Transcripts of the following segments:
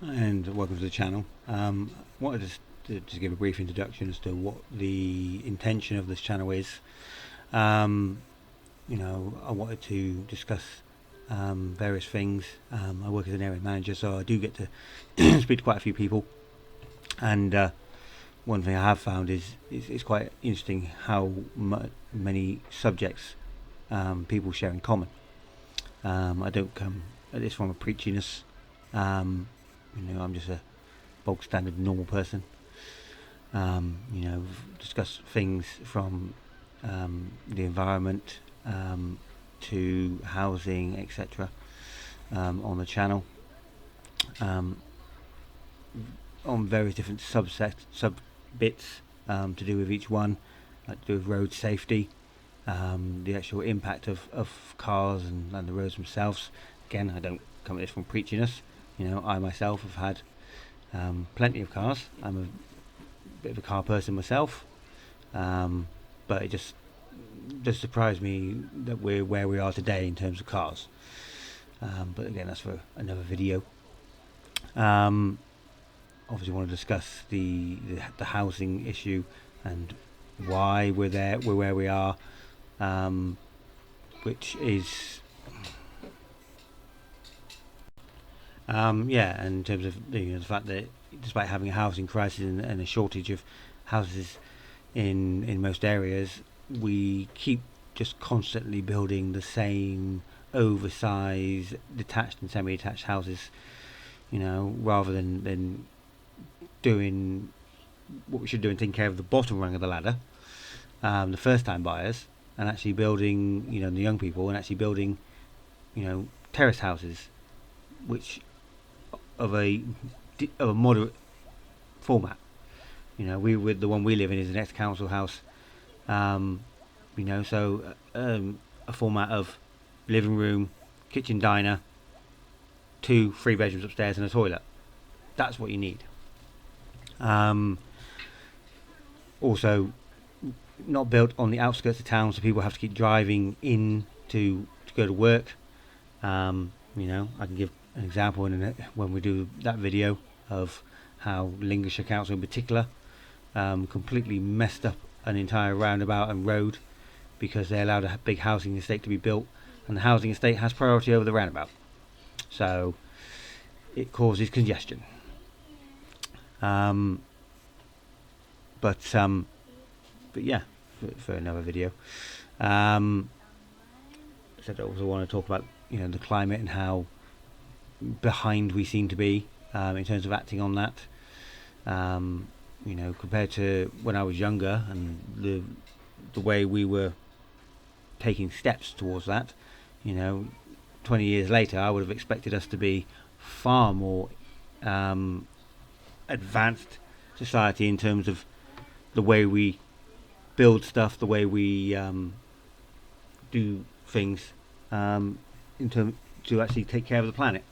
and welcome to the channel. Wanted to just give a brief introduction as to what the intention of this channel is. I wanted to discuss various things. I work as an area manager, so I do get to speak to quite a few people. And one thing I have found is it's quite interesting how many subjects people share in common. I don't come at this from a preachiness. I'm just a bog standard normal person. Discuss things from the environment to housing, etc. On the channel, on various different sub bits to do with each one, like to do with road safety, the actual impact of cars and the roads themselves. Again, I don't come at this from preachiness. I myself have had plenty of cars. I'm a bit of a car person myself, but it just surprised me that we're where we are today in terms of cars. But again, that's for another video. Obviously, want to discuss the housing issue and why we're where we are, which is. And in terms of the fact that despite having a housing crisis and a shortage of houses in most areas, we keep just constantly building the same oversized detached and semi-detached houses, rather than doing what we should do and taking care of the bottom rung of the ladder, the first time buyers, and actually building, the young people, and actually building, terrace houses, which of a moderate format. The one we live in is an ex-council house. So a format of living room, kitchen, diner, 3 bedrooms upstairs and a toilet. That's what you need. Also, not built on the outskirts of town, so people have to keep driving in to go to work. I can give an example when we do that video of how Lincolnshire Council in particular completely messed up an entire roundabout and road because they allowed a big housing estate to be built, and the housing estate has priority over the roundabout, so it causes congestion. But yeah, for another video. So I also want to talk about the climate and how behind we seem to be in terms of acting on that. Compared to when I was younger and the way we were taking steps towards that. 20 years later, I would have expected us to be far more advanced society in terms of the way we build stuff, the way we do things, in terms to actually take care of the planet,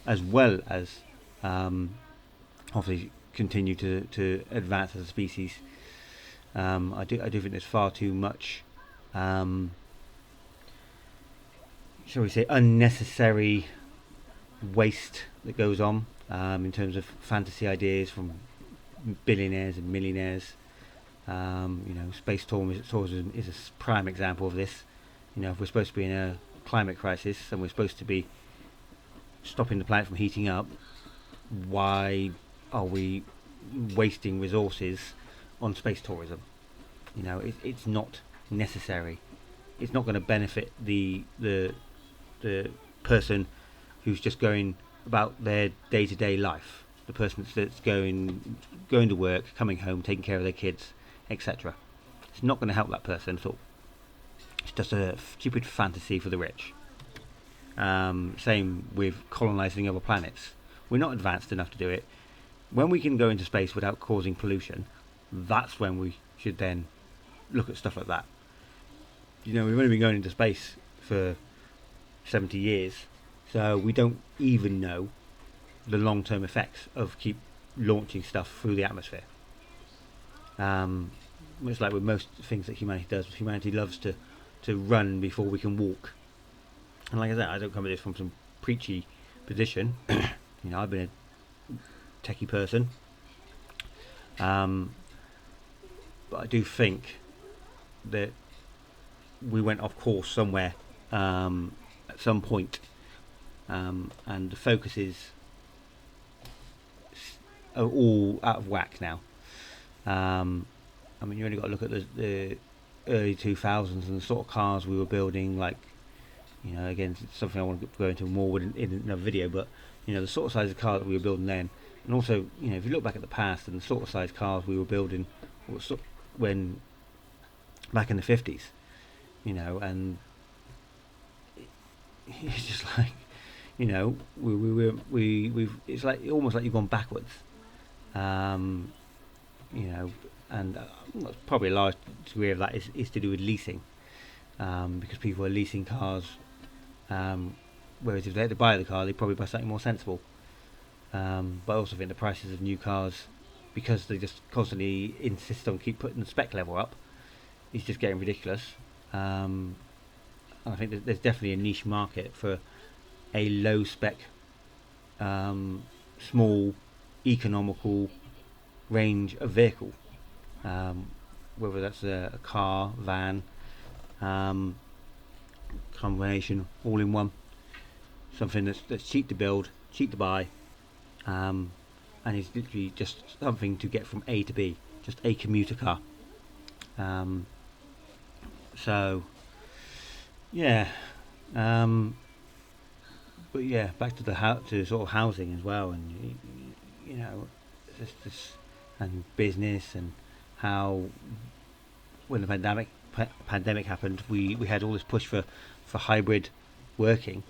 as well as obviously continue to advance as a species. I do think there's far too much, shall we say, unnecessary waste that goes on in terms of fantasy ideas from billionaires and millionaires. Space tourism is a prime example of this. If we're supposed to be in a climate crisis and we're supposed to be stopping the planet from heating up, why are we wasting resources on space tourism? It's not necessary. It's not going to benefit the person who's just going about their day-to-day life, the person that's going to work, coming home, taking care of their kids, etc. It's not going to help that person at all. It's just a stupid fantasy for the rich. Same with colonizing other planets. We're not advanced enough to do it. When we can go into space without causing pollution, that's when we should then look at stuff like that. We've only been going into space for 70 years, so we don't even know the long-term effects of keep launching stuff through the atmosphere. It's like with most things that humanity does. Humanity loves to run before we can walk. And like I said, I don't come at this from some preachy position. I've been techie person, but I do think that we went off course somewhere at some point, and the focus is all out of whack now. I mean, you only got to look at the early 2000s and the sort of cars we were building. Like, again, it's something I want to go into more in another video. But the sort of size of car that we were building then, and also, if you look back at the past and the sort of size cars we were building, when back in the 50s, and it's just like, we've it's like almost like you've gone backwards, and probably a large degree of that is to do with leasing, because people are leasing cars, whereas if they had to buy the car, they'd probably buy something more sensible. But I also think the prices of new cars, because they just constantly insist on keep putting the spec level up, is just getting ridiculous. And I think there's definitely a niche market for a low spec, small, economical range of vehicle, whether that's a car, van, combination, all in one, something that's cheap to build, cheap to buy, and is literally just something to get from A to B, just a commuter car. So yeah, but yeah, back to to sort of housing as well, and this and business, and how when the pandemic happened, we had all this push for hybrid working,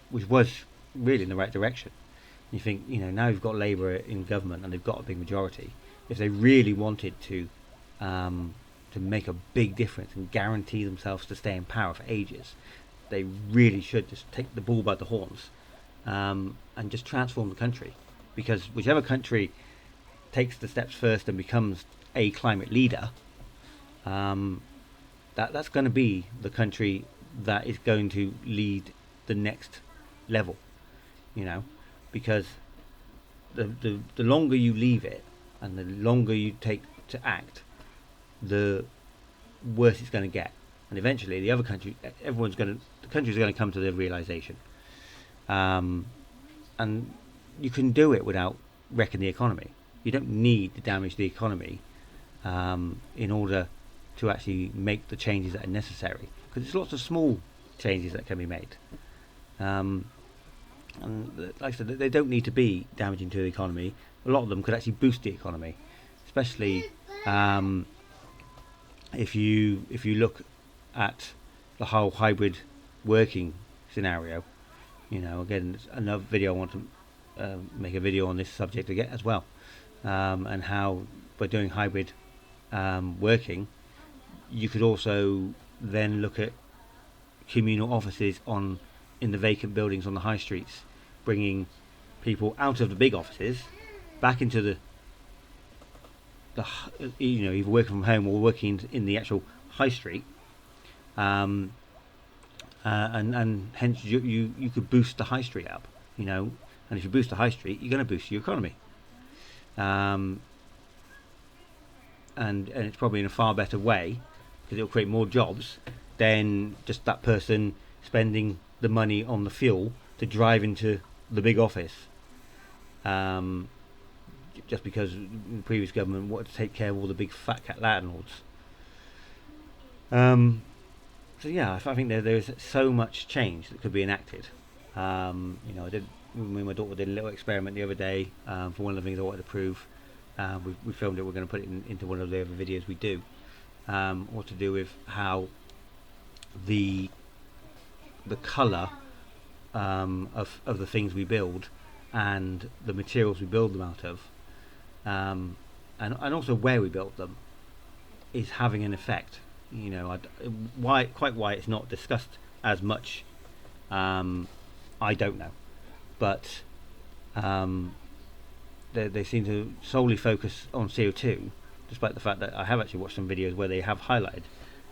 which was really in the right direction. You think, now you've got Labour in government and they've got a big majority. If they really wanted to make a big difference and guarantee themselves to stay in power for ages, they really should just take the bull by the horns, and just transform the country. Because whichever country takes the steps first and becomes a climate leader, that's going to be the country that is going to lead the next level. Because the longer you leave it and the longer you take to act, the worse it's going to get. And eventually the countries are going to come to the realization, and you can do it without wrecking the economy. You don't need to damage the economy in order to actually make the changes that are necessary, because there's lots of small changes that can be made, and like I said, they don't need to be damaging to the economy. A lot of them could actually boost the economy, especially if you look at the whole hybrid working scenario. Again, it's another video I want to make a video on this subject again as well, and how by doing hybrid working, you could also then look at communal offices in the vacant buildings on the high streets, bringing people out of the big offices back into the either working from home or working in the actual high street, and hence you could boost the high street up, and if you boost the high street, you're going to boost your economy, and it's probably in a far better way, because it'll create more jobs than just that person spending the money on the fuel to drive into the big office, just because the previous government wanted to take care of all the big fat cat landlords. So yeah, I think there is so much change that could be enacted. Me and my daughter did a little experiment the other day, for one of the things I wanted to prove. We filmed it. We're going to put it into one of the other videos we do, or to do with how the colour of the things we build and the materials we build them out of, and also where we build them, is having an effect. Why it's not discussed as much, I don't know, but they seem to solely focus on CO2, despite the fact that I have actually watched some videos where they have highlighted,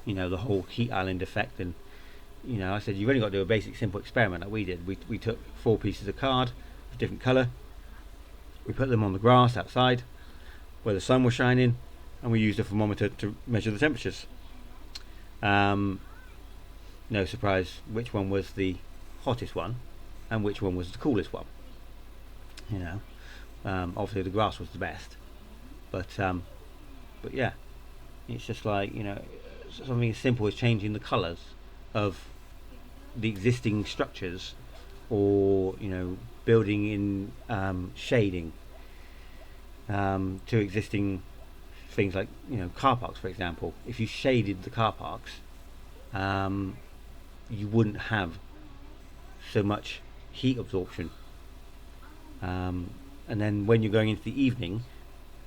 the whole heat island effect. And I said, you've only got to do a basic simple experiment like we did. We took 4 pieces of card of different colour, We put them on the grass outside where the sun was shining, and we used a thermometer to measure the temperatures. No surprise which one was the hottest one and which one was the coolest one. Obviously the grass was the best, but yeah, it's just like, something as simple as changing the colours of the existing structures, or building in shading to existing things like car parks, for example. If you shaded the car parks, you wouldn't have so much heat absorption, and then when you're going into the evening,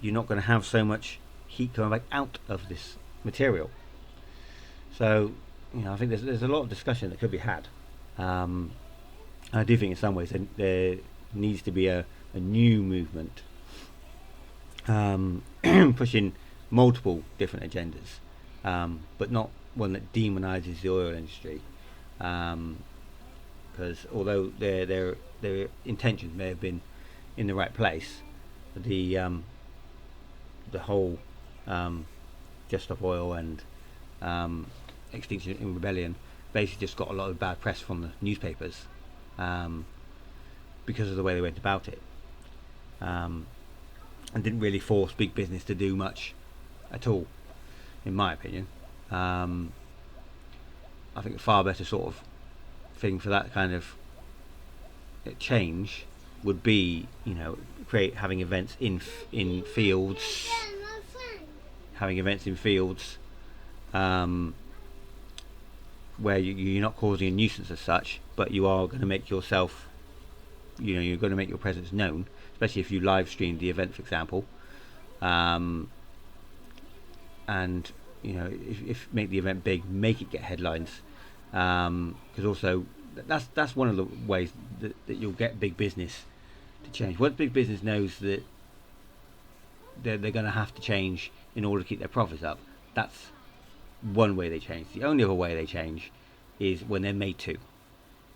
you're not going to have so much heat coming back out of this material. So I think there's a lot of discussion that could be had. I do think in some ways there needs to be a new movement pushing multiple different agendas, but not one that demonizes the oil industry, because although their intentions may have been in the right place, the whole Just Stop Oil and Extinction in Rebellion basically just got a lot of bad press from the newspapers, because of the way they went about it, and didn't really force big business to do much at all, in my opinion. I think a far better sort of thing for that kind of change would be, having events in fields, where you're not causing a nuisance as such, but you are going to make yourself, you're going to make your presence known, especially if you live stream the event, for example, and if make the event big, make it get headlines, because also that's one of the ways that you'll get big business to change. Once big business knows that they're going to have to change in order to keep their profits up, that's one way they change. The only other way they change is when they're made to.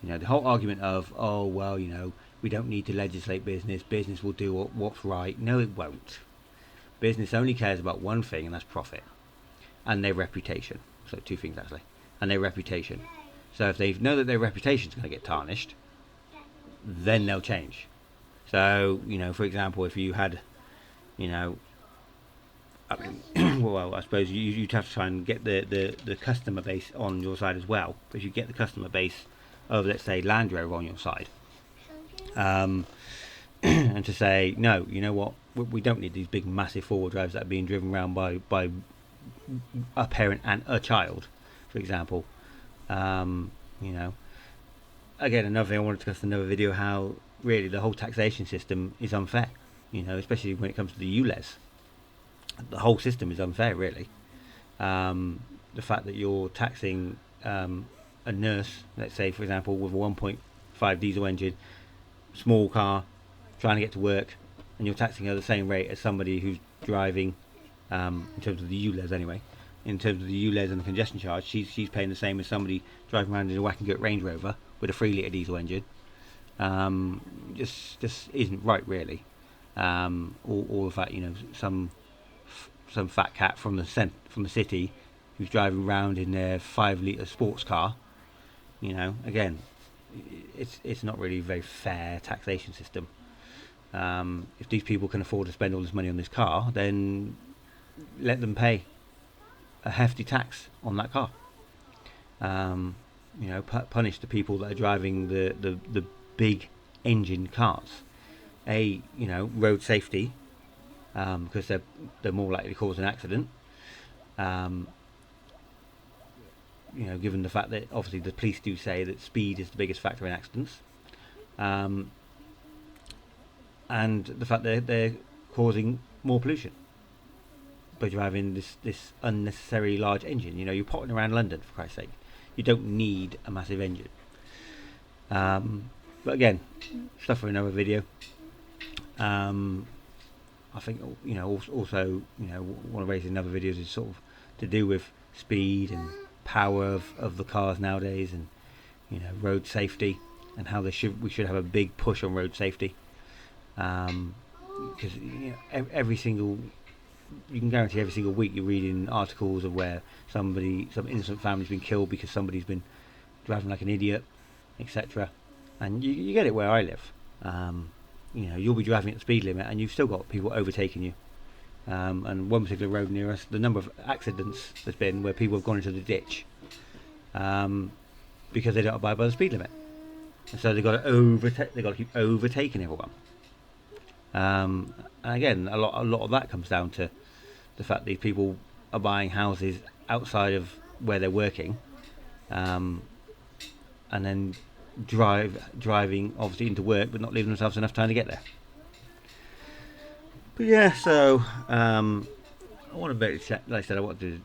The whole argument of, oh well, we don't need to legislate business will do what's right. No, it won't. Business only cares about one thing, and that's profit and their reputation. So two things actually, and their reputation. So if they know that their reputation is going to get tarnished, then they'll change. So for example, if you had, well, I suppose you'd have to try and get the customer base on your side as well. But if you get the customer base of, let's say, Land Rover on your side, and to say, no, you know what, we don't need these big massive four-wheel drives that are being driven around by a parent and a child, for example. Again, another thing I want to discuss in another video, how really the whole taxation system is unfair, especially when it comes to the ULEZ. The whole system is unfair, really. The fact that you're taxing a nurse, let's say, for example, with a 1.5 diesel engine, small car, trying to get to work, and you're taxing her the same rate as somebody who's driving, in terms of the ULEZ anyway, in terms of the ULEZ and the congestion charge, she's paying the same as somebody driving around in a Whack and Gut Range Rover with a 3 litre diesel engine. Just isn't right, really. All of that, some fat cat from the city who's driving around in their 5 litre sports car. Again, it's not really a very fair taxation system. If these people can afford to spend all this money on this car, then let them pay a hefty tax on that car. Punish the people that are driving the big engine cars. Road safety, because they're more likely to cause an accident. Given the fact that obviously the police do say that speed is the biggest factor in accidents, and the fact that they're causing more pollution by driving this unnecessary large engine. You're potting around London, for Christ's sake. You don't need a massive engine. But again, stuff for another video. I think also one of Racing's other videos is sort of to do with speed and power of the cars nowadays, and road safety, and how we should have a big push on road safety. because every single, you can guarantee every single week you're reading articles of where some innocent family's been killed because somebody's been driving like an idiot, etc. And you get it where I live. You'll be driving at the speed limit and you've still got people overtaking you. And one particular road near us, the number of accidents there's been where people have gone into the ditch because they don't abide by the speed limit, and so they've got to keep overtaking everyone. And again, a lot of that comes down to the fact these people are buying houses outside of where they're working, and then driving obviously into work, but not leaving themselves enough time to get there. But yeah, so I want to like I said, I want to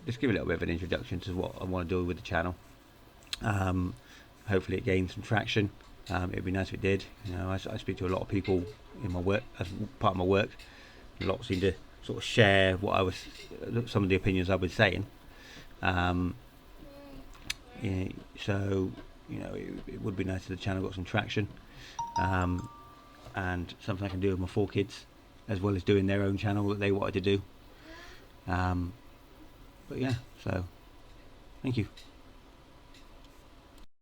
just give a little bit of an introduction to what I want to do with the channel. Hopefully, it gains some traction. It'd be nice if it did. I speak to a lot of people in my work as part of my work. A lot seem to sort of share some of the opinions I was saying. So it would be nice if the channel got some traction, and something I can do with my 4 kids, as well as doing their own channel that they wanted to do. But yeah, so thank you.